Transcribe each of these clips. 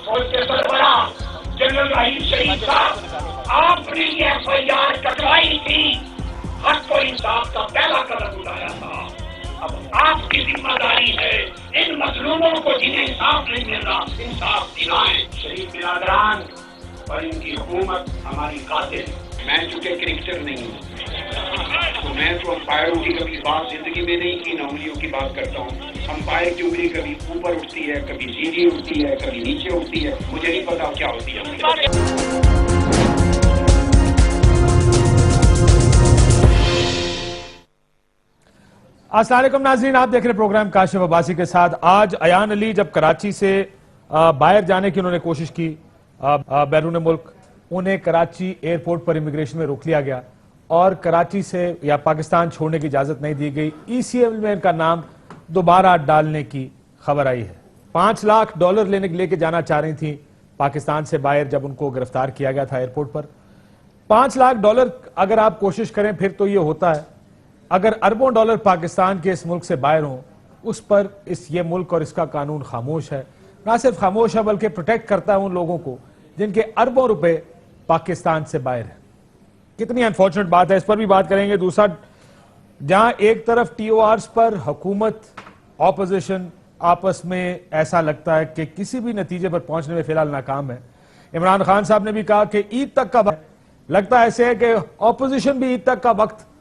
فوج کے سربراہ جنرل رحیم شریف صاحب، آپ نے یہ FIR کٹوائی تھی، حق و انصاف کا پہلا قدم اٹھایا تھا۔ اب آپ کی ذمہ داری ہے ان مظلوموں کو جنہیں انصاف نہیں مل رہا انصاف دلائیں۔ شریف برادران اور ان کی حکومت ہماری قاتل۔ میں چونکہ کرکٹر نہیں ہوں تو میں تو امپائروں کی کبھی بات زندگی میں نہیں کی، نہ انگلیوں کی بات کرتا ہوں۔ امپائر کی انگلی کبھی اوپر اٹھتی ہے، کبھی سیدھی اٹھتی ہے، کبھی نیچے اٹھتی ہے، مجھے نہیں پتا کیا ہوتی ہے۔ السلام علیکم ناظرین، آپ دیکھ رہے پروگرام کاشف عباسی کے ساتھ۔ آج ایان علی جب کراچی سے باہر جانے کی انہوں نے کوشش کی بیرون ملک، انہیں کراچی ایئرپورٹ پر امیگریشن میں روک لیا گیا اور کراچی سے یا پاکستان چھوڑنے کی اجازت نہیں دی گئی۔ ECL میں ان کا نام دوبارہ ڈالنے کی خبر آئی ہے۔ $5 لاکھ لے کے جانا چاہ رہی تھیں پاکستان سے باہر جب ان کو گرفتار کیا گیا تھا ایئرپورٹ پر۔ $5 لاکھ اگر آپ کوشش کریں پھر تو یہ ہوتا ہے۔ اگر اربوں ڈالر پاکستان کے اس ملک سے باہر ہوں، اس پر یہ ملک اور اس کا قانون خاموش ہے۔ نہ صرف خاموش ہے بلکہ پروٹیکٹ کرتا ہے ان لوگوں کو جن کے اربوں روپے پاکستان سے باہر ہیں۔ کتنی انفارچونیٹ بات ہے، اس پر بھی بات کریں گے۔ دوسرا، جہاں ایک طرف TORs پر حکومت اپوزیشن آپس میں ایسا لگتا ہے کہ کسی بھی نتیجے پر پہنچنے میں فی الحال ناکام ہے۔ عمران خان صاحب نے بھی کہا کہ عید تک کا وقت، لگتا ہے ایسے ہے کہ اپوزیشن بھی عید تک کا وقت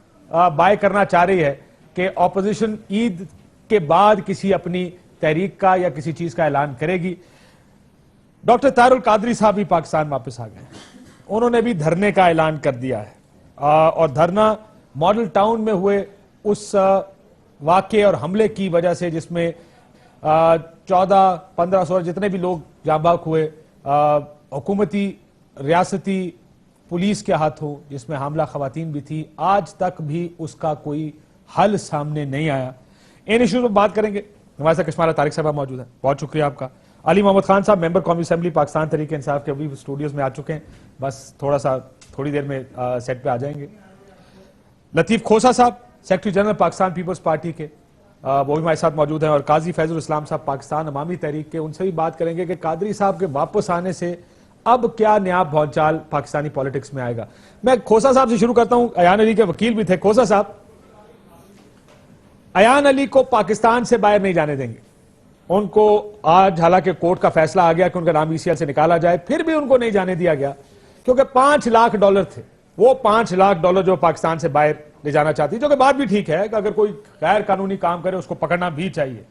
بائے کرنا چاہ رہی ہے کہ اپوزیشن عید کے بعد کسی اپنی تحریک کا یا کسی چیز کا اعلان کرے گی۔ ڈاکٹر طاہر القادری صاحب بھی پاکستان واپس آ گئے، انہوں نے بھی دھرنے کا اعلان کر دیا ہے، اور دھرنا ماڈل ٹاؤن میں ہوئے اس واقعے اور حملے کی وجہ سے جس میں 14-15 جتنے بھی لوگ جاں بحق ہوئے، حکومتی ریاستی پولیس کے ہاتھوں، جس میں حاملہ خواتین بھی تھی، آج تک بھی اس کا کوئی حل سامنے نہیں آیا۔ ان ایشوز پر بات کریں گے۔ ہمارے ساتھ کشمالہ طارق صاحب موجود ہیں، بہت شکریہ آپ کا۔ علی محمد خان صاحب ممبر قومی اسمبلی پاکستان تحریک انصاف کے ابھی اسٹوڈیوز میں آ چکے ہیں، بس تھوڑی دیر میں سیٹ پہ آ جائیں گے۔ لطیف کھوسا صاحب سیکرٹری جنرل پاکستان پیپلز پارٹی کے، وہ بھی ہمارے ساتھ موجود ہیں، اور قاضی فیض الاسلام صاحب پاکستان عوامی تحریک کے، ان سے بھی بات کریں گے کہ قادری صاحب کے واپس آنے سے اب کیا نیا بھونچال پاکستانی پالیٹکس میں آئے گا۔ میں کھوسا صاحب سے شروع کرتا ہوں، ایان علی کے وکیل بھی تھے۔ کھوسا صاحب، ایان علی کو پاکستان سے باہر نہیں جانے دیں گے، ان کو آج حالانکہ کورٹ کا فیصلہ آ گیا کہ ان کا نام ECL سے نکالا جائے، پھر بھی ان کو نہیں جانے دیا گیا کیونکہ $5 لاکھ تھے، وہ $5 لاکھ جو پاکستان سے باہر لے جانا چاہتی، جو کہ بات بھی ٹھیک ہے کہ اگر کوئی غیر قانونی کام کرے اس کو پکڑنا بھی چاہیے۔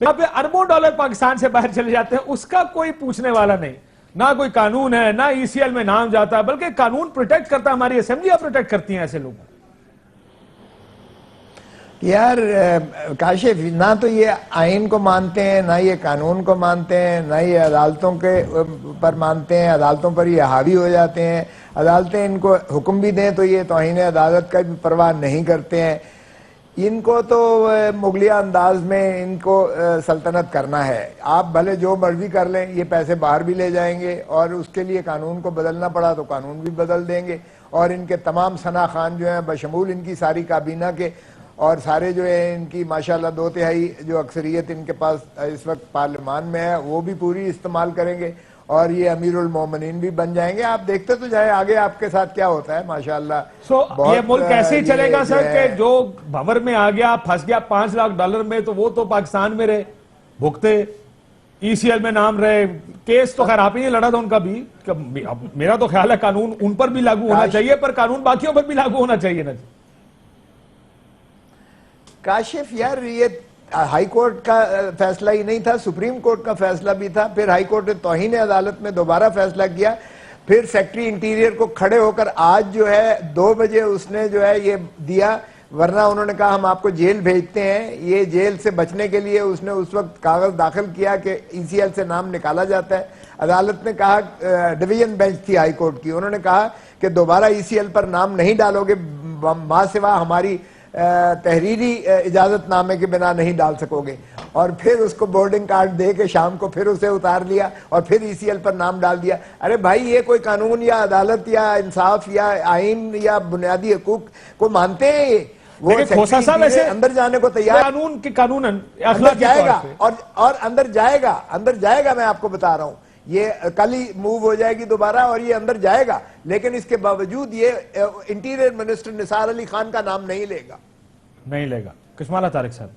یہاں پہ اربوں ڈالر پاکستان سے باہر چلے جاتے ہیں، اس کا کوئی پوچھنے والا نہیں، نہ کوئی قانون ہے، نہ ECL میں نام جاتا ہے، بلکہ قانون پروٹیکٹ کرتا ہے، ہماری اسمبلیاں پروٹیکٹ کرتی ہیں ایسے لوگوں۔ یار کاشف، نہ تو یہ آئین کو مانتے ہیں، نہ یہ قانون کو مانتے ہیں، نہ یہ عدالتوں کے پر مانتے ہیں، عدالتوں پر یہ حاوی ہو جاتے ہیں، عدالتیں ان کو حکم بھی دیں تو یہ توہین عدالت کا بھی پرواہ نہیں کرتے ہیں۔ ان کو تو مغلیہ انداز میں ان کو سلطنت کرنا ہے، آپ بھلے جو مرضی کر لیں، یہ پیسے باہر بھی لے جائیں گے، اور اس کے لیے قانون کو بدلنا پڑا تو قانون بھی بدل دیں گے، اور ان کے تمام ثنا خان جو ہیں بشمول ان کی ساری کابینہ کے اور سارے جو ہے ان کی ماشاءاللہ 2/3 جو اکثریت ان کے پاس اس وقت پارلیمان میں ہے وہ بھی پوری استعمال کریں گے، اور یہ امیر المومنین بھی بن جائیں گے۔ آپ دیکھتے تو جائیں آگے آپ کے ساتھ کیا ہوتا ہے ماشاءاللہ۔ یہ ملک ایسے ہی چلے گا سر کہ جو بھور میں آ گیا، پھنس گیا $5 لاکھ میں، تو وہ تو پاکستان میں رہے، بھگتے، ECL میں نام رہے، کیس تو خیر آپ ہی نے لڑا تھا ان کا بھی۔ میرا تو خیال ہے قانون ان پر بھی لاگو ہونا چاہیے، پر قانون باقیوں پر بھی لاگو ہونا چاہیے نا۔ کاشف یار، یہ ہائی کورٹ کا فیصلہ ہی نہیں تھا، سپریم کورٹ کا فیصلہ بھی تھا، پھر ہائی کورٹ نے توہین عدالت میں دوبارہ فیصلہ کیا، پھر سیکرٹری انٹیریئر کو کھڑے ہو کر آج جو ہے 2 بجے اس نے جو ہے یہ دیا، ورنہ انہوں نے کہا ہم آپ کو جیل بھیجتے ہیں۔ یہ جیل سے بچنے کے لیے اس نے اس وقت کاغذ داخل کیا کہ ECL سے نام نکالا جاتا ہے۔ عدالت نے کہا، ڈویژن بینچ تھی ہائی کورٹ کی، انہوں نے کہا کہ دوبارہ ECL پر نام نہیں ڈالو گے، ماں سوا ہماری تحریری اجازت نامے کے بنا نہیں ڈال سکو گے، اور پھر اس کو بورڈنگ کارڈ دے کے شام کو پھر اسے اتار لیا اور پھر ECL پر نام ڈال دیا۔ ارے بھائی، یہ کوئی قانون یا عدالت یا انصاف یا آئین یا بنیادی حقوق کو مانتے ہیں؟ وہ اندر جانے کو تیار، قانون اندر جائے گا اور اندر جائے گا، میں آپ کو بتا رہا ہوں یہ کل ہی موو ہو جائے گی دوبارہ اور یہ اندر جائے گا، لیکن اس کے باوجود یہ انٹیریئر منسٹر نثار علی خان کا نام نہیں لے گا کشمالہ طارق صاحب،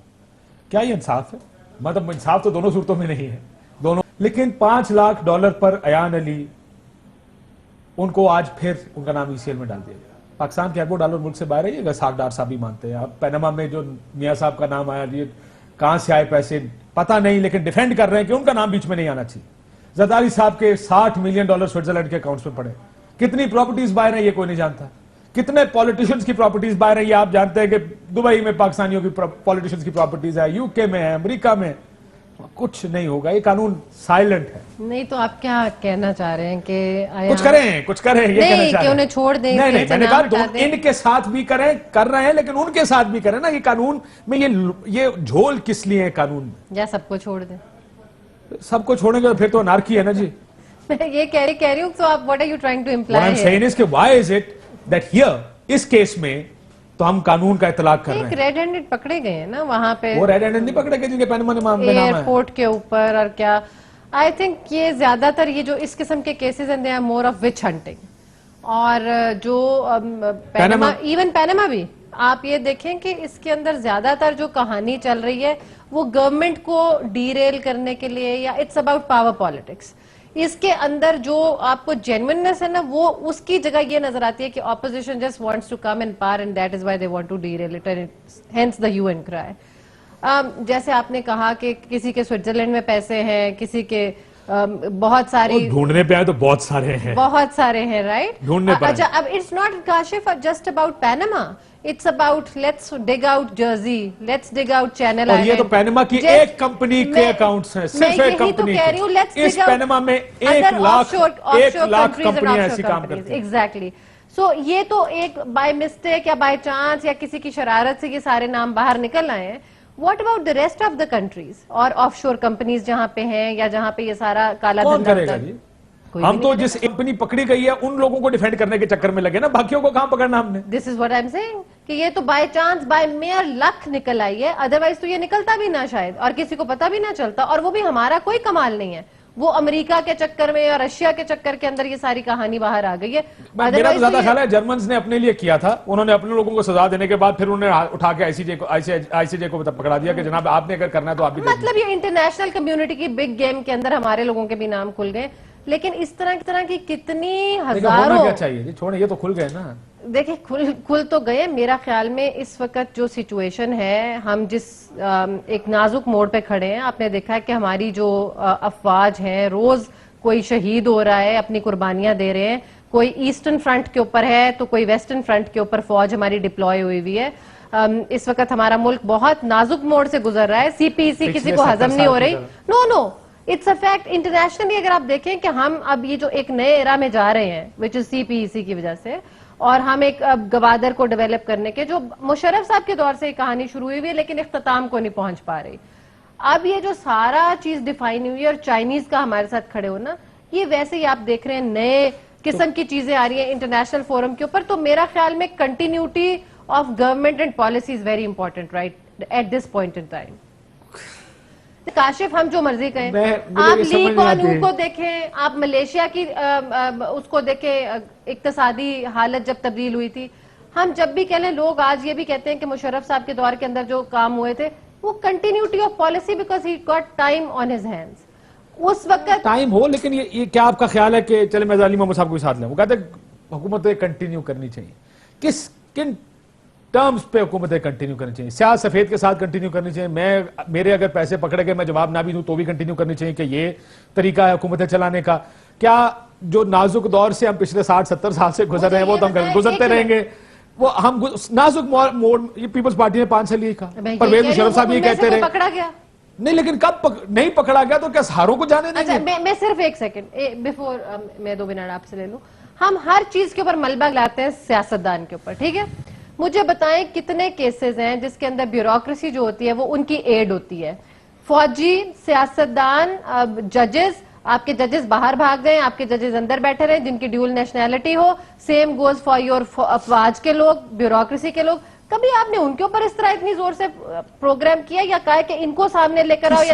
کیا یہ انصاف ہے؟ مطلب انصاف تو دونوں صورتوں میں نہیں ہے دونوں، لیکن $5 لاکھ پر ایان علی، ان کو آج پھر ان کا نام ECL میں ڈال دیا گیا۔ پاکستان کے اربوں ڈالر ملک سے باہر ہے، یہ اسحاق ڈار صاحب بھی مانتے ہیں۔ اب پیناما میں جو میاں صاحب کا نام آیا، یہ کہاں سے آئے پیسے پتہ نہیں، لیکن ڈیفینڈ کر رہے ہیں کہ ان کا نام بیچ میں نہیں آنا چاہیے۔ زرداری صاحب کے $60 ملین سوئٹزرلینڈ کے اکاؤنٹس میں پڑے، کتنی پراپرٹیز باہر ہیں یہ کوئی نہیں جانتا، کتنے پولیٹیشنز کی پراپرٹیز باہر ہیں یہ آپ جانتے ہیں کہ دبئی میں پاکستانیوں کی پولیٹیشنز کی پراپرٹیز ہے، UK میں ہے، امریکہ میں، کچھ نہیں ہوگا، یہ قانون سائلنٹ ہے۔ نہیں تو آپ کیا کہنا چاہ رہے ہیں کہ کچھ کریں یہ کہنا چاہ رہے ہیں، انہیں چھوڑ دیں، نہیں میں نے کہا ان کے ساتھ بھی کر رہے ہیں، لیکن ان کے ساتھ بھی کریں نا۔ یہ قانون میں یہ جھول کس لیے ہے قانون میں؟ یا سب کو چھوڑ دیں، سب کو چھوڑیں گے تو پھر تو انارکی ہے نا جی۔ میں یہ کہہ رہی ہوں، تو آپ what are you trying to imply What I'm saying is کہ why is it that here اس کیس میں تو ہم قانون کا اطلاق کر رہے ہیں؟ ایک ریڈ ہینڈڈ پکڑے گئے ہیں نا وہاں پہ، وہ ریڈ ہینڈڈ نہیں پکڑے گئے جن کے پیناما میں نام ہے ایئرپورٹ کے اوپر، اور کیا آئی تھنک یہ زیادہ تر یہ جو اس قسم کے کیسز ہیں they are more of witch hunting, اور جو پیناما، ایون پیناما بھی آپ یہ دیکھیں کہ اس کے اندر زیادہ تر جو کہانی چل رہی ہے وہ گورنمنٹ کو ڈی ریل کرنے کے لیے، یا اٹس اباؤٹ پاور پالیٹکس۔ اس کے اندر جو آپ کو جینوئننس ہے نا، وہ اس کی جگہ یہ نظر آتی ہے کہ opposition just wants to come in power and that is why they want to derail it, hence the hue and cry. جیسے آپ نے کہا کہ کسی کے سوئٹزرلینڈ میں پیسے ہیں، کسی کے بہت ساری، ڈھونڈنے پہ آئے تو بہت سارے ہیں رائٹ؟ ڈھونڈنے پر۔ اچھا، اب it's not Kashif just about Panama, it's about let's dig out Jersey, let's dig out Channel Island۔ اور یہ تو پیناما کی ایک کمپنی کے اکاؤنٹس ہیں، صرف ایک کمپنی کے، اس پیناما میں 1 لاکھ کمپنیاں ایسی کام کرتی ہیں۔ ایگزیکٹلی، سو یہ تو ایک بائی مسٹیک یا بائی چانس یا کسی کی شرارت سے یہ سارے نام باہر نکل آئے ہیں۔ What about the rest of the countries اور آف شور کمپنیز جہاں پہ ہیں، یا جہاں پہ یہ سارا کالا کون دھندا کرے گا جی؟ ہم تو جس کمپنی پکڑی گئی ہے ان لوگوں کو ڈیفینڈ کرنے کے چکر میں لگے نا، باقیوں کو کہاں پکڑنا ہم نے؟ This is what I am seeing کہ یہ تو by chance by mere luck نکل آئی ہے، ادروائز تو یہ نکلتا بھی نہ شاید، اور کسی کو پتا بھی نہ چلتا، اور وہ بھی ہمارا کوئی کمال نہیں ہے، وہ امریکا کے چکر میں اور رشیا کے چکر کے اندر یہ ساری کہانی باہر آ گئی ہے۔ میرا تو زیادہ خیال ہے جرمنز نے اپنے لیے کیا تھا، انہوں نے اپنے لوگوں کو سزا دینے کے بعد پھر انہوں نے اٹھا کے آئی سی جے کو پکڑا دیا کہ جناب آپ نے اگر کرنا ہے تو آپ بھی، مطلب یہ انٹرنیشنل کمیونٹی کی بگ گیم کے اندر ہمارے لوگوں کے بھی نام کھل گئے، لیکن اس طرح کی کتنی ہزاروں، کیا چاہیے جی، چھوڑیں، یہ تو کھل گئے نا۔ دیکھیں کھل تو گئے، میرا خیال میں اس وقت جو سچویشن ہے، ہم جس ایک نازک موڑ پہ کھڑے ہیں، آپ نے دیکھا ہے کہ ہماری جو افواج ہیں روز کوئی شہید ہو رہا ہے، اپنی قربانیاں دے رہے ہیں، کوئی ایسٹرن فرنٹ کے اوپر ہے تو کوئی ویسٹرن فرنٹ کے اوپر فوج ہماری ڈپلوائے ہوئی ہے۔ اس وقت ہمارا ملک بہت نازک موڑ سے گزر رہا ہے، CPEC کسی کو ہضم نہیں ہو رہی، نو اٹس اے فیکٹ۔ انٹرنیشنلی اگر آپ دیکھیں کہ ہم اب یہ جو ایک نئے ایرا میں جا رہے ہیں وچ از CPEC کی وجہ سے، اور ہم ایک گوادر کو ڈیولپ کرنے کے، جو مشرف صاحب کے دور سے یہ کہانی شروع ہوئی ہوئی ہے لیکن اختتام کو نہیں پہنچ پا رہی، اب یہ جو سارا چیز ڈیفائن ہوئی ہے اور چائنیز کا ہمارے ساتھ کھڑے ہونا، یہ ویسے ہی آپ دیکھ رہے ہیں نئے قسم کی چیزیں آ رہی ہیں انٹرنیشنل فورم کے اوپر، تو میرا خیال میں continuity of government and policy is very important right at this point in time. Kashif ہم جو مرضی کہیں، آپ لی کوان یو کو دیکھیں، آپ ملیشیا کی اس کو دیکھیں، اقتصادی حالت جب تبدیل ہوئی تھی، ہم جب بھی کہہ لیں، لوگ آج یہ بھی کہتے ہیں کہ مشرف صاحب کے دور کے اندر جو کام ہوئے تھے وہ continuity of policy because he got time on his hands. اس وقت ٹائم ہو، لیکن یہ کیا آپ کا خیال ہے کہ چلے میں علی محمد صاحب کو بھی ساتھ لیں، وہ کہتے ہیں حکومتیں کنٹینیو کرنی چاہیے، کن ٹرمز پہ حکومتیں کنٹینیو کرنی چاہیے؟ سیاہ سفید کے ساتھ کنٹینیو کرنی چاہیے، میرے اگر پیسے پکڑے گئے میں جواب نہ بھی دوں تو بھی کنٹینیو کرنی چاہیے کہ یہ طریقہ ہے حکومتیں چلانے کا؟ کیا جو نازک دور سے ہم پچھلے 60-70 سال سے گزر رہے ہیں وہ تو ہم گزرتے رہیں گے؟ وہ ہم نازک موڑ، یہ پیپلز پارٹی نے 5 سال یہ کہا، پرویز مشرف صاحب یہ کہتے رہے، پکڑا گیا نہیں، لیکن کب نہیں پکڑا گیا تو کیا سہاروں کو جانے دیں گے؟ میں صرف ایک سیکنڈ بیفور میں 2 منٹ آپ سے لے لوں، ہم ہر چیز کے اوپر ملبہ لاتے ہیں سیاستدان کے اوپر، ٹھیک ہے؟ مجھے بتائیں کتنے کیسز ہیں جس کے اندر بیوروکریسی جو ہوتی ہے وہ ان کی ایڈ ہوتی ہے، فوجی، سیاستدان، ججز، آپ کے ججز باہر بھاگ گئے، آپ کے ججز اندر بیٹھے رہے جن کی ڈیول نیشنلٹی ہو، سیم گوز فار یور افواج کے لوگ، بیوروکریسی کے لوگ، کبھی آپ نے ان کے اوپر اس طرح اتنی زور سے پروگرام کیا یا کہا کہ ان کو سامنے لے کر آؤ یا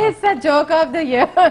It's the joke of the year।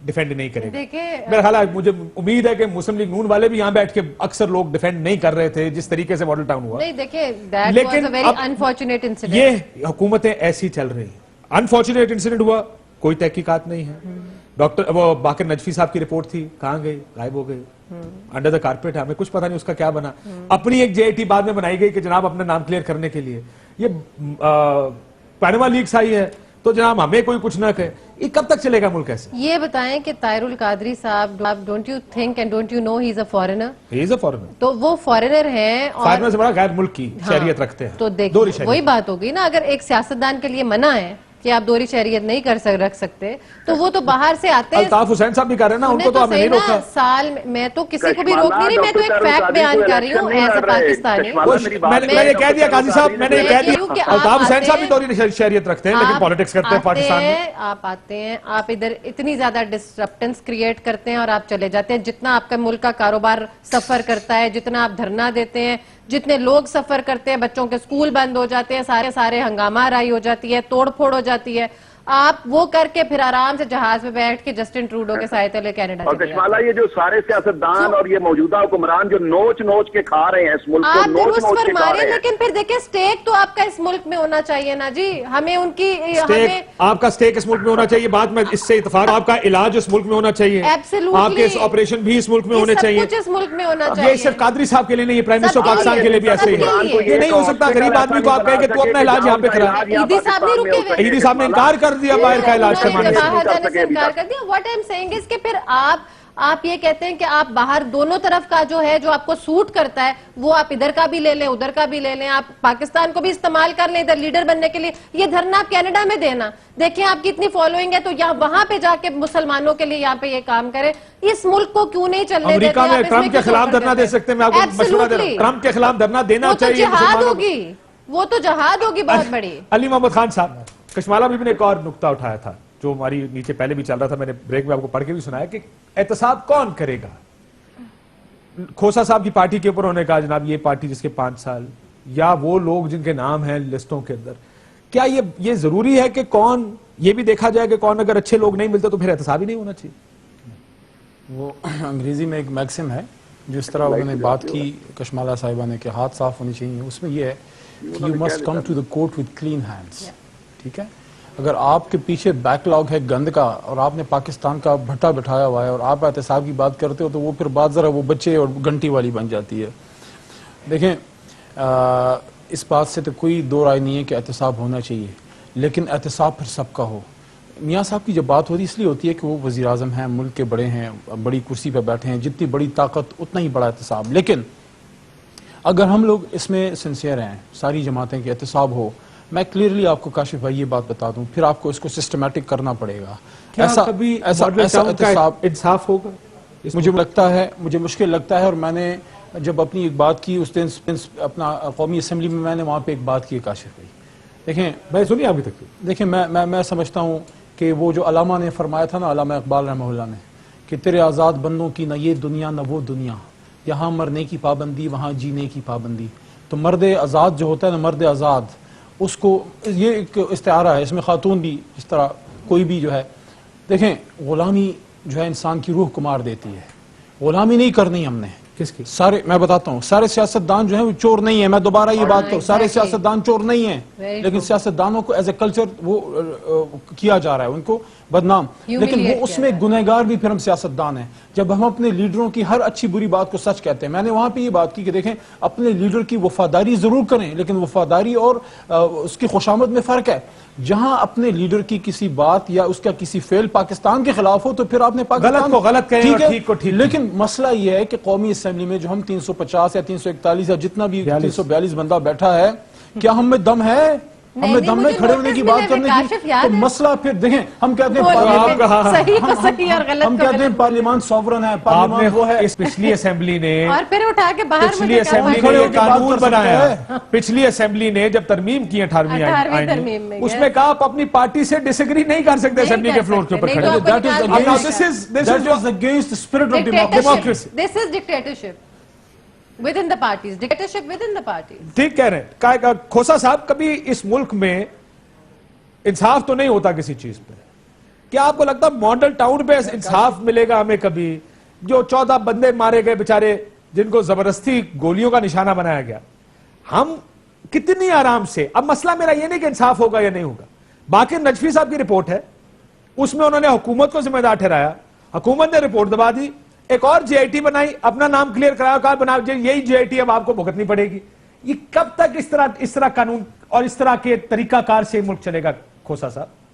Defend نہیں کرے گا. دیکھیں میرا خیال ہے مجھے امید ہے کہ مسلم لیگ نون والے بھی یہاں بیٹھ کے اکثر لوگ ڈیفینڈ نہیں کر رہے تھے جس طریقے سے ماڈل ٹاؤن ہوا. نہیں دیکھیں that was a very unfortunate incident. یہ حکومتیں ایسی چل رہی ہیں. انفارچونیٹ انسیڈنٹ ہوا, کوئی تحقیقات نہیں ہے. ڈاکٹر وہ باقر نجفی صاحب کی رپورٹ تھی, کہاں گئی؟ غائب ہو گئی, انڈر دا کارپیٹ. ہمیں کچھ پتہ نہیں اس کا کیا بنا. اپنی ایک JIT بعد میں بنائی گئی کہ جناب اپنا نام کلیئر کرنے کے لیے. یہ پینما لیگز آئی ہے تو جناب ہمیں کوئی کچھ نہ کہے. یہ کب تک چلے گا ملک ایسے؟ یہ بتائیں کہ طاہر القادری صاحب, don't you think and don't you know he is a foreigner? He is a foreigner. تو وہ فارنر ہیں اور فارنر سے بڑا غیر ملک کی شہریت رکھتے ہیں. تو دیکھیں وہی بات ہوگی نا, اگر ایک سیاستدان کے لیے منع ہے کہ آپ دوہری شہریت نہیں رکھ سکتے تو وہ تو باہر سے آتے ہیں. الطاف حسین صاحب بھی کر رہے ہیں نا, ان کو تو ہمیں نہیں روکا. سال میں تو کسی کو بھی روک نہیں رہی, میں تو ایک فیکٹ بیان کر رہی ہوں ایز اے پاکستانی. میں نے یہ کہہ دیا قاضی صاحب, میں نے یہ کہہ دیا الطاف حسین صاحب بھی دوہری شہریت رکھتے ہیں لیکن پالیٹکس کرتے ہیں پاکستان میں. آپ آتے ہیں, آپ ادھر اتنی زیادہ ڈسرپٹنس کریٹ کرتے ہیں اور آپ چلے جاتے ہیں. جتنا آپ کا ملک کا کاروبار سفر کرتا ہے, جتنا آپ دھرنا دیتے ہیں, جتنے لوگ سفر کرتے ہیں, بچوں کے سکول بند ہو جاتے ہیں, سارے ہنگامہ آرائی ہو جاتی ہے, توڑ پھوڑ ہو جاتی ہے, آپ وہ کر کے پھر آرام سے جہاز پہ بیٹھ کے جسٹن ٹروڈو کے سائے تلے کینیڈا اور کشمالہ یہ جو سارے سیاستدان اور یہ موجودہ حکمران جو نوچ کے کھا رہے ہیں اس ملک کو, آپ نوچ درست کے کھا فرما رہے رہے ہیں, ہیں. لیکن پھر دیکھیں سٹیک تو آپ کا اس ملک میں ہونا چاہیے نا جی. ہمیں ان کی آپ کا سٹیک اس ملک میں ہونا چاہیے, بات میں اس سے اتفاق. آپ کا علاج اس ملک میں ہونا چاہیے, آپ کے آپریشن بھی اس ملک میں ہونے چاہیے. اس ملک میں ہونا چاہیے. یہ صرف قادری صاحب کے لیے نہیں, یہ پرائم منسٹر پاکستان کے لیے بھی ایسے ہی ہے. یہ نہیں ہو سکتا غریب آدمی کو آپ کہیں کہ تو اپنا علاج یہاں پہ کرا. ایدی صاحب نہیں رکے ہوئے, ایدی صاحب نے انکار کر دیا باہر کا علاج کروانے سے. باہر جانے سے انکار کر دیا. واٹ آئی ایم سیئنگ از کہ پھر آپ یہ کہتے ہیں کہ آپ باہر دونوں طرف کا جو ہے جو آپ کو سوٹ کرتا ہے وہ آپ ادھر کا بھی لے لیں ادھر کا بھی لے لیں, آپ پاکستان کو بھی استعمال کر لیں ادھر لیڈر بننے کے لیے. یہ دھرنا آپ کینیڈا میں دینا, دیکھیں آپ کی اتنی فالوئنگ ہے تو یہاں وہاں پہ جا کے مسلمانوں کے لیے یہاں پہ یہ کام کریں. اس ملک کو کیوں نہیں چلنے دیتے؟ امریکہ میں ٹرمپ کے خلاف دھرنا دے سکتے ہیں, میں آپ کو مشورہ دے رہا ہوں, ٹرمپ کے خلاف دھرنا دینا چاہیے. جہاد ہوگی, وہ تو جہاد ہوگی بہت بڑی. علی محمد خان صاحب, کشمالہ بھی نے ایک اور نقطہ اٹھایا تھا جو ہماری نیچے پہلے بھی چل رہا تھا, میں نے بریک میں آپ کو پڑھ کے بھی سنایا کہ احتساب کون کرے گا. کھوسا صاحب کی پارٹی کے اوپر انہوں نے کہا جناب یہ پارٹی جس کے 5 سال یا وہ لوگ جن کے نام ہیں لسٹوں کے اندر, کیا یہ ضروری ہے کہ کون, یہ بھی دیکھا جائے کہ کون اگر اچھے لوگ نہیں ملتے تو پھر احتساب ہی نہیں ہونا چاہیے. وہ انگریزی میں ایک میکسم ہے جس طرح انہوں نے بات کی کشمالہ صاحبہ نے کہ ہاتھ صاف ہونے چاہیے, اس میں یہ ہے کہ you must come to the court with clean hands. ٹھیک ہے, اگر آپ کے پیچھے بیک لاگ ہے گند کا اور آپ نے پاکستان کا بھٹا بٹھایا ہوا ہے اور آپ احتساب کی بات کرتے ہو تو وہ پھر بات ذرا وہ بچے اور گھنٹی والی بن جاتی ہے. دیکھیں اس بات سے تو کوئی دو رائے نہیں ہے کہ احتساب ہونا چاہیے, لیکن احتساب پھر سب کا ہو. میاں صاحب کی جب بات ہوتی اس لیے ہوتی ہے کہ وہ وزیر اعظم ہیں, ملک کے بڑے ہیں, بڑی کرسی پہ بیٹھے ہیں, جتنی بڑی طاقت اتنا ہی بڑا احتساب. لیکن اگر ہم لوگ اس میں سنسیئر ہیں ساری جماعتیں کہ احتساب ہو, میں کلیئرلی آپ کو کاشف بھائی یہ بات بتا دوں, پھر آپ کو اس کو سسٹمیٹک کرنا پڑے گا. ایسا احتساب انصاف ہوگا مجھے لگتا ہے, مجھے مشکل لگتا ہے. اور میں نے جب اپنی ایک بات کی اس دن اپنا قومی اسمبلی میں نے وہاں پہ ایک بات کی کاشف بھائی. دیکھیں میں سنی ابھی تک, دیکھیں میں سمجھتا ہوں کہ وہ جو علامہ نے فرمایا تھا نا, علامہ اقبال رحمہ اللہ نے, کہ تیرے آزاد بندوں کی نہ یہ دنیا نہ وہ دنیا, یہاں مرنے کی پابندی وہاں جینے کی پابندی. تو مرد آزاد جو ہوتا ہے نا, مرد آزاد, اس کو یہ ایک استعارہ ہے, اس میں خاتون بھی اس طرح کوئی بھی جو ہے. دیکھیں غلامی جو ہے انسان کی روح کو مار دیتی ہے. غلامی نہیں کرنی ہم نے. کس کی؟ سارے, میں بتاتا ہوں, سارے سیاستدان جو ہیں وہ چور نہیں ہیں. میں دوبارہ یہ بات کروں, سارے سیاستدان چور نہیں ہیں, لیکن سیاستدانوں کو ایز اے کلچر وہ کیا جا رہا ہے, ان کو بدنام. لیکن وہ اس میں گنہگار بھی پھر ہم سیاستدان ہیں جب ہم اپنے لیڈروں کی ہر اچھی بری بات کو سچ کہتے ہیں. میں نے وہاں پہ یہ بات کی کہ دیکھیں اپنے لیڈر کی وفاداری ضرور کریں, لیکن وفاداری اور اس کی خوشامد میں فرق ہے. جہاں اپنے لیڈر کی کسی بات یا اس کا کسی فعل پاکستان کے خلاف ہو تو پھر آپ نے غلط کو غلط کہیں اور ٹھیک کو ٹھیک. لیکن مسئلہ یہ ہے کہ قومی اسمبلی میں جو ہم 350 یا 341 یا جتنا بھی 342 بندہ بیٹھا ہے, کیا ہم میں دم ہے؟ ہم میں دم میں کھڑے ہونے کی بات کرنے کی؟ تو مسئلہ پھر دیکھیں, ہم کہتے ہیں پارلیمان سوورن ہے, پارلیمان وہ ہے. پچھلی اسمبلی نے اور پھر اٹھا کے باہر پچھلی اسمبلی نے یہ قانون بنایا, پچھلی اسمبلی نے جب ترمیم کی 18ویں آئین میں, اس میں کہا آپ اپنی پارٹی سے ڈس ایگری نہیں کر سکتے اسمبلی کے فلور کے اوپر کھڑے. That is against the spirit of democracy. This is dictatorship within the parties, dictatorship within the parties. ٹھیک کہہ رہے ہیں. کھوسا صاحب, کبھی اس ملک میں انصاف تو نہیں ہوتا کسی چیز پہ کیا آپ کو لگتا ماڈل ٹاؤن پہ انصاف ملے گا ہمیں کبھی؟ جو 14 بندے مارے گئے بیچارے جن کو زبردستی گولیوں کا نشانہ بنایا گیا، ہم کتنی آرام سے، اب مسئلہ میرا یہ نہیں کہ انصاف ہوگا یا نہیں ہوگا، باقی نجفی صاحب کی رپورٹ ہے، اس میں انہوں نے حکومت کو ذمہ دار ٹھہرایا، حکومت نے رپورٹ دبا دی، ایک اور جے آئی ٹی بنائی، اپنا نام کلیئر کرایا، کہا بنا یہی جے آئی ٹی اب آپ کو بھگتنی پڑے گی۔ یہ کب تک اس طرح قانون اور اس طرح کے طریقہ کار سے ملک چلے گا کھوسا صاحب؟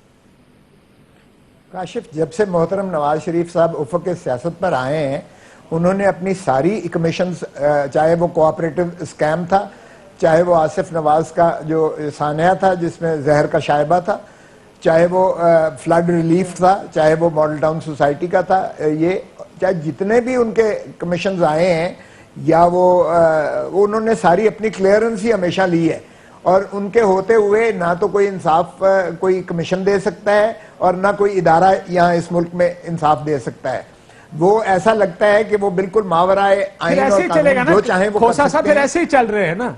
کاشف، جب سے محترم نواز شریف صاحب افق سیاست پر آئے ہیں، انہوں نے اپنی ساری کمیشنز، چاہے وہ کوآپریٹو اسکیم تھا، چاہے وہ آصف نواز کا جو سانحہ تھا جس میں زہر کا شائبہ تھا، چاہے وہ فلڈ ریلیف تھا، چاہے وہ ماڈل ٹاؤن سوسائٹی کا تھا، یہ چاہے جتنے بھی ان کے کمیشنز آئے ہیں، یا وہ انہوں نے ساری اپنی کلیئرنس ہی ہمیشہ لی ہے، اور ان کے ہوتے ہوئے نہ تو کوئی انصاف کوئی کمیشن دے سکتا ہے اور نہ کوئی ادارہ یہاں اس ملک میں انصاف دے سکتا ہے۔ وہ ایسا لگتا ہے کہ وہ بالکل ماورائے آئین اور قانون جو چاہیں وہ کر کھوسا صاحب سکتے پھر ہیں۔ ایسے ہی چل رہے ہیں نا،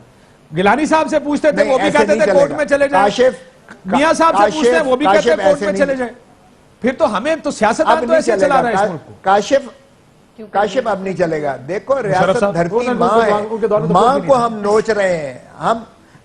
گیلانی صاحب سے پوچھتے تھے نہیں، وہ بھی ایسے کہتے نہیں تھے چلے کورٹ گا۔ میں چلے جائیں، میاں صاحب سے پوچھتے ہیں وہ بھی کہتے ہیں کورٹ میں چلے جائیں، پھر تو ہمیں تو سیاستدان تو ایسے چلا رہا ہے اس ملک کو۔ کاشف اب نہیں چلے گا۔ دیکھو ریاست دھرتی ماں ہے، ماں کو ہم نوچ رہے ہیں،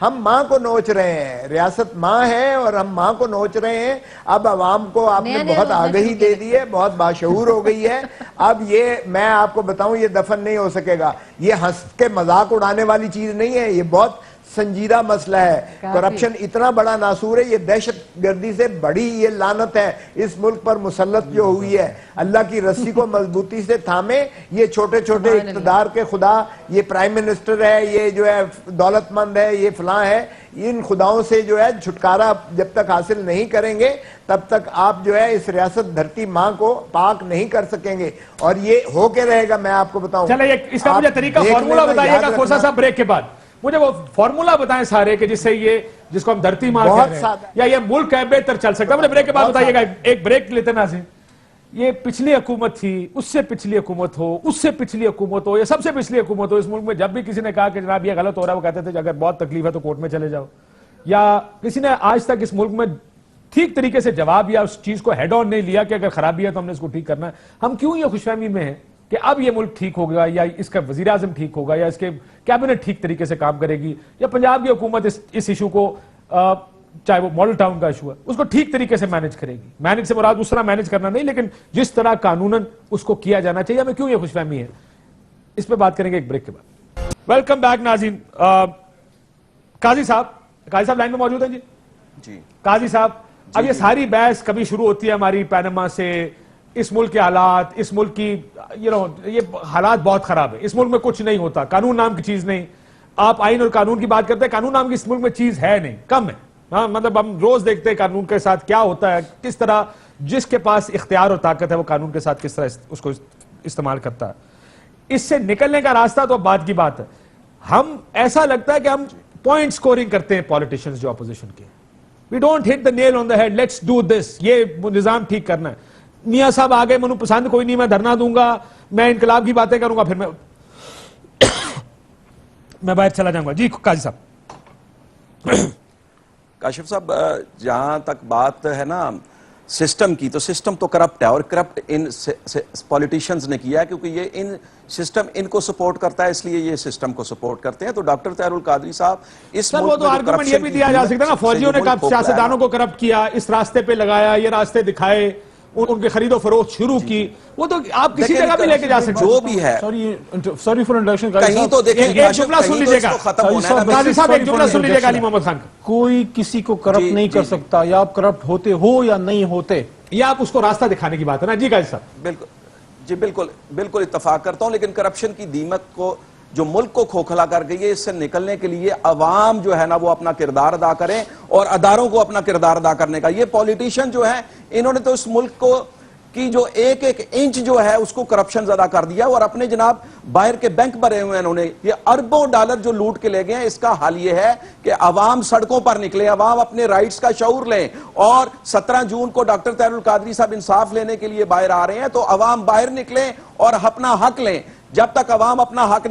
ہم ماں کو نوچ رہے ہیں، ریاست ماں ہے اور ہم ماں کو نوچ رہے ہیں۔ اب عوام کو آپ نے بہت آگہی دے دی ہے، بہت باشعور ہو گئی ہے۔ اب یہ میں آپ کو بتاؤں یہ دفن نہیں ہو سکے گا، یہ ہنس کے مذاق اڑانے والی چیز نہیں ہے، یہ بہت سنجیدہ مسئلہ ہے۔ کرپشن اتنا بڑا ناسور ہے، یہ دہشت گردی سے بڑی یہ لعنت ہے اس ملک پر مسلط جو ہوئی ہے۔ اللہ کی رسی کو مضبوطی سے تھامے، یہ چھوٹے چھوٹے اقتدار کے خدا، یہ پرائم منسٹر ہے، یہ جو ہے دولت مند ہے، یہ فلاں ہے، ان خداؤں سے جو ہے چھٹکارا جب تک حاصل نہیں کریں گے تب تک آپ جو ہے اس ریاست دھرتی ماں کو پاک نہیں کر سکیں گے، اور یہ ہو کے رہے گا۔ میں آپ کو بتاؤں، چلے اس کا مجھے طریقہ فارمولا بتائیے گا کھوسا صاحب بریک کے بعد، مجھے وہ فارمولا بتائیں سارے کہ جس سے یہ جس کو ہم دھرتی ماں کہہ رہے ہیں یا یہ ملک ہے بہتر چل سکتا ہے۔ مجھے بریک کے بعد بتائیے گا، ایک بریک لیتے ناظرین۔ یہ پچھلی حکومت تھی، اس سے پچھلی حکومت ہو، اس سے پچھلی حکومت ہو، یا سب سے پچھلی حکومت ہو، اس ملک میں جب بھی کسی نے کہا کہ جناب یہ غلط ہو رہا ہے، وہ کہتے تھے کہ اگر بہت تکلیف ہے تو کورٹ میں چلے جاؤ، یا کسی نے آج تک اس ملک میں ٹھیک طریقے سے جواب یا اس چیز کو ہیڈ آن نہیں لیا کہ اگر خرابی ہے تو ہم نے اس کو ٹھیک کرنا ہے۔ ہم کیوں یہ خوش فہمی میں ہیں کہ اب یہ ملک ٹھیک ہوگا، یا اس کا وزیر اعظم ٹھیک ہوگا، یا اس کے کیبنٹ ٹھیک طریقے سے کام کرے گی، یا پنجاب کی حکومت اس ایشو کو چاہے وہ ماڈل ٹاؤن کا ایشو ہے اس کو ٹھیک طریقے سے مینج کرے گی۔ مینج سے مراد اس طرح مینج کرنا نہیں، لیکن جس طرح قانوناً اس کو کیا جانا چاہیے، ہمیں کیوں یہ خوش فہمی ہے، اس پہ بات کریں گے ایک بریک کے بعد۔ ویلکم بیک ناظرین۔ قاضی صاحب لائن میں موجود ہیں؟ جی قاضی صاحب، اب یہ ساری بحث کبھی شروع ہوتی ہے ہماری پینما سے، اس ملک کے حالات، اس ملک کی یہ حالات بہت خراب ہے، اس ملک میں کچھ نہیں ہوتا، قانون نام کی چیز نہیں۔ آپ آئین اور قانون کی بات کرتے ہیں، قانون نام کی اس ملک میں چیز ہے نہیں، کم ہے۔ ہاں مطلب ہم روز دیکھتے ہیں قانون کے ساتھ کیا ہوتا ہے، کس طرح جس کے پاس اختیار اور طاقت ہے وہ قانون کے ساتھ کس طرح اس کو استعمال کرتا ہے۔ اس سے نکلنے کا راستہ تو بات کی بات ہے، ہم ایسا لگتا ہے کہ ہم پوائنٹ سکورنگ کرتے ہیں پولیٹیشنز جو اپوزیشن کے، we don't hit the nail on the head, let's do this، یہ نظام ٹھیک کرنا ہے۔ میاں صاحب آگے منو پسند کوئی نہیں، میں دھرنا دوں گا، میں انقلاب کی باتیں کروں گا، پھر میں باہر چلا جاؤں گا۔ جی قاضی صاحب۔ کاشف صاحب، جہاں تک بات ہے نا سسٹم کی، تو سسٹم تو کرپٹ ہے، اور کرپٹ ان پولیٹیشنز نے کیا ہے، کیونکہ یہ ان سسٹم ان کو سپورٹ کرتا ہے، اس لیے یہ سسٹم کو سپورٹ کرتے ہیں۔ تو ڈاکٹر طاہر القادری صاحب اس سر وہ تو آرگومنٹ یہ بھی دیا جا سکتا ہے نا، فوجیوں نے سیاستدانوں کو کرپٹ کیا، اس راستے پہ لگایا، یہ راستے دکھائے، ان کے خرید و فروخت شروع کی، وہ تو آپ کسی جگہ بھی لے کے جا سکتے ہیں۔ جو بھی ہے سوری فار انٹرپشن، کہیں تو دیکھیں، ایک جملہ سن لیجیے گا قاضی صاحب، ایک جملہ سن لیجیے گا علی محمد خان کا۔ کوئی کسی کو کرپٹ نہیں کر سکتا، یا آپ کرپٹ ہوتے ہو یا نہیں ہوتے، یہ آپ اس کو راستہ دکھانے کی بات ہے نا۔ جی قاضی صاحب۔ بالکل جی، بالکل اتفاق کرتا ہوں، لیکن کرپشن کی دیمک کو جو ملک کو کھوکھلا کر گئی ہے، اس سے نکلنے کے لیے عوام جو ہے نا وہ اپنا کردار ادا کریں، اور اداروں کو اپنا کردار ادا کرنے کا۔ یہ پولیٹیشین جو ہیں انہوں نے تو اس ملک کو کی جو ایک انچ جو ہے اس کو کرپشن زیادہ کر دیا، اور اپنے جناب باہر کے بینک بھرے ہوئے ہیں انہوں نے، یہ اربوں ڈالر جو لوٹ کے لے گئے ہیں۔ اس کا حل یہ ہے کہ عوام سڑکوں پر نکلے، عوام اپنے رائٹس کا شعور لیں، اور 17 جون کو ڈاکٹر طاہر القادری صاحب انصاف لینے کے لیے باہر آ رہے ہیں، تو عوام باہر نکلیں اور اپنا حق لیں۔ جب تک عوام اپنا حق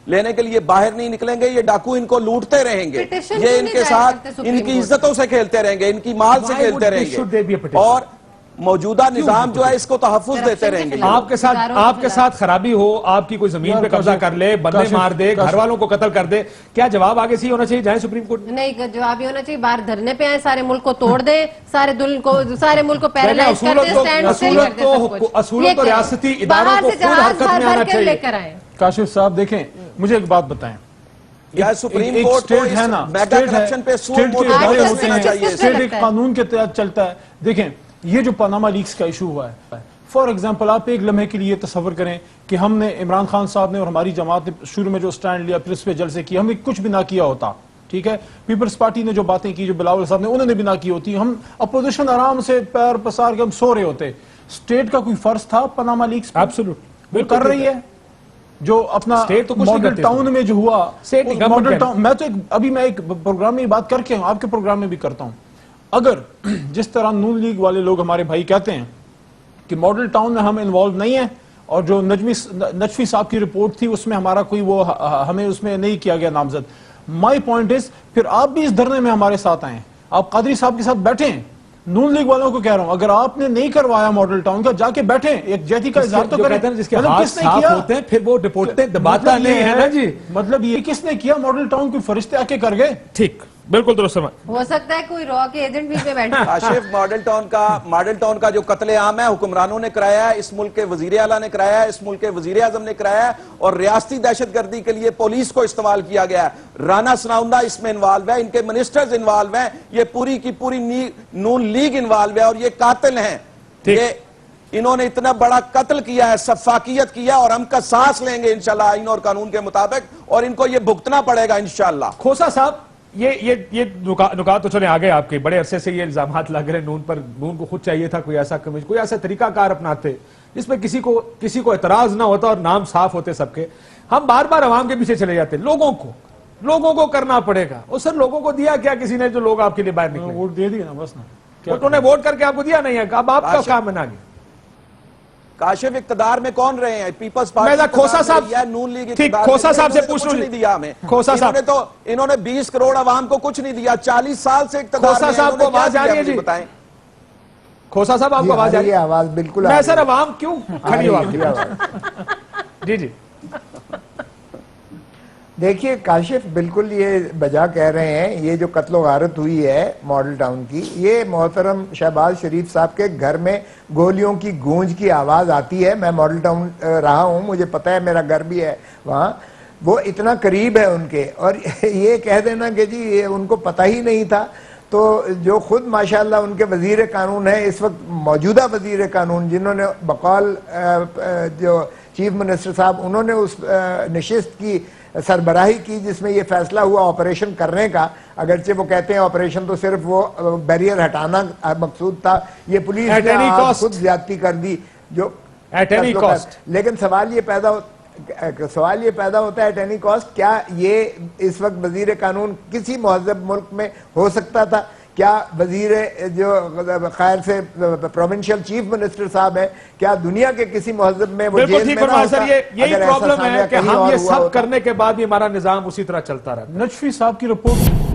لینے کے لیے باہر نہیں نکلیں گے، یہ ڈاکو ان کو لوٹتے رہیں گے، یہ ان کے ساتھ ان کی عزتوں سے کھیلتے رہیں گے، ان کی مال سے کھیلتے رہیں گے، اور موجودہ نظام جو ہے اس کو تحفظ دیتے رہیں گے. آپ کے ساتھ خرابی ہو, آپ کی کوئی زمین پہ قبضہ کر لے, بندے مار دے, گھر والوں کو قتل کر دے, کیا جواب آگے سے ہونا چاہیے جائیں سپریم کورٹ؟ نہیں, جواب یہ ہونا چاہیے باہر دھرنے پہ آئیں, سارے ملک کو توڑ دیں, سارے ملک کو پیرالائز کر دیں, اسٹینڈ اسٹل کر دیں سب کچھ. اصولوں تو ریاستی اداروں کو خود حرکت میں آنا چاہیے. لے کر آئیں. کاشف صاحب دیکھیں, مجھے ایک بات بتائیں, سپریم کورٹ کو اس میگا کرپشن پہ سور موٹر دینا چاہیے. اسٹیٹ ایک قانون کے تحت چلتا ہے. دیکھیں یہ جو پاناما لیکس کا ایشو ہوا ہے, فار ایگزامپل آپ ایک لمحے کے لیے تصور کریں کہ ہم نے, عمران خان صاحب نے اور ہماری جماعت نے شروع میں جو سٹینڈ لیا, پھر اس پہ جلسے کیا, ہمیں کچھ بھی نہ کیا ہوتا, ٹھیک ہے, پیپلز پارٹی نے جو باتیں کی, جو بلاول صاحب نے, انہوں نے بھی نہ کی ہوتی, ہم اپوزیشن آرام سے پیر پسار کے ہم سو رہے ہوتے. اسٹیٹ کا کوئی فرض تھا پاناما لیکس؟ ایبسولوٹ وہ کر رہی ہے. جو اپنا ماڈل ٹاؤن میں جو ہوا, ماڈل ٹاؤن, میں تو ابھی میں ایک پروگرام میں بات کر کے ہوں, آپ کے پروگرام میں بھی کرتا ہوں, اگر جس طرح نون لیگ والے لوگ ہمارے بھائی کہتے ہیں کہ ماڈل ٹاؤن میں ہم انوالو نہیں ہیں, اور جو نجفی صاحب کی رپورٹ تھی اس میں ہمارا کوئی وہ, ہمیں اس میں نہیں کیا گیا نامزد. مائی پوائنٹ از, پھر آپ بھی اس دھرنے میں ہمارے ساتھ آئیں, آپ قادری صاحب کے ساتھ بیٹھیں. نون لیگ والوں کو کہہ رہا ہوں, اگر آپ نے نہیں کروایا ماڈل ٹاؤن کا, جا کے بیٹھیں, ایک جہتی کا اظہار تو کریں. جس کے ہاتھ صاف ہوتے ہیں پھر وہ ڈپورٹیں دباتا نہیں ہے نا جی. مطلب یہ کس نے کیا, ماڈل ٹاؤن کوئی فرشتے آ کے کر گئے؟ ٹھیک, بالکل درست سمجھ. ہو سکتا ہے کوئی را کے ایجنٹ بھی پہ بیٹھے. کاشف, ماڈل ٹاؤن کا جو قتل عام ہے حکمرانوں نے کرایا ہے, اس ملک کے وزیر اعلیٰ نے کرایا ہے, اس ملک کے وزیر اعظم نے کرایا ہے, اور ریاستی دہشت گردی کے لیے پولیس کو استعمال کیا گیا ہے. رانا ثناءاللہ اس میں انوالو ہے, ان کے منسٹرز انوالو ہیں, یہ پوری کی پوری نون لیگ انوالو ہے, اور یہ قاتل ہیں. یہ انہوں نے اتنا بڑا قتل کیا ہے, سفاکیت کیا, اور ہم کا سانس لیں گے انشاءاللہ آئین اور قانون کے مطابق, اور ان کو یہ بھگتنا پڑے گا انشاءاللہ. کھوسا صاحب, یہ نکات تو چلیں آگے, آپ کے بڑے عرصے سے یہ الزامات لگ رہے ہیں نون پر. نون کو خود چاہیے تھا کوئی ایسا طریقہ کار اپناتے جس میں کسی کو اعتراض نہ ہوتا اور نام صاف ہوتے سب کے. ہم بار بار عوام کے پیچھے چلے جاتے, لوگوں کو کرنا پڑے گا. اور سر لوگوں کو دیا کیا کسی نے جو لوگ آپ کے لیے باہر نکلے؟ ووٹ دے دیا نا بس نا, انہوں نے ووٹ کر کے آپ کو دیا نہیں ہے, اب آپ کا کام ہے نا. کاشف اقتدار میں کون رہے ہیں؟ پیپلز پارٹی, کھوسا صاحب, نون لیگ ٹھیک, کھوسا صاحب سے پوچھ نہیں دیا ہمیں. کھوسا صاحب, انہوں نے 20 کروڑ عوام کو کچھ نہیں دیا, 40 سال سے اقتدار میں. کھوسا صاحب کو آواز آ رہی ہے جی؟ بتائیں کھوسا صاحب آپ کو آواز آ رہی ہے؟ آواز بالکل میں سر عوام کیوں کھڑی ہوا؟ جی. دیکھیے کاشف بالکل یہ بجا کہہ رہے ہیں, یہ جو قتل و غارت ہوئی ہے ماڈل ٹاؤن کی, یہ محترم شہباز شریف صاحب کے گھر میں گولیوں کی گونج کی آواز آتی ہے. میں ماڈل ٹاؤن رہا ہوں, مجھے پتہ ہے, میرا گھر بھی ہے وہاں, وہ اتنا قریب ہے ان کے. اور یہ کہہ دینا کہ جی یہ ان کو پتہ ہی نہیں تھا, تو جو خود ماشاءاللہ ان کے وزیر قانون ہیں اس وقت, موجودہ وزیر قانون, جنہوں نے بقول جو چیف منسٹر صاحب, انہوں نے اس نشست کی سربراہی کی جس میں یہ فیصلہ ہوا آپریشن کرنے کا. اگرچہ وہ کہتے ہیں آپریشن تو صرف وہ بیریئر ہٹانا مقصود تھا, یہ پولیس نے خود زیادتی کر دی جو, لیکن سوال یہ پیدا ہوتا ہے ایٹ اینی کاسٹ. کیا یہ اس وقت وزیر قانون کسی مہذب ملک میں ہو سکتا تھا؟ کیا وزیر جو خیر سے پروونشل چیف منسٹر صاحب ہے, کیا دنیا کے کسی مہذب میں وہ جیل میں نہ ہوتا؟ یہی پرابلم ہے کہ ہم یہ سب کرنے کے بعد بھی ہمارا نظام اسی طرح چلتا رہتا ہے. نجفی صاحب کی رپورٹ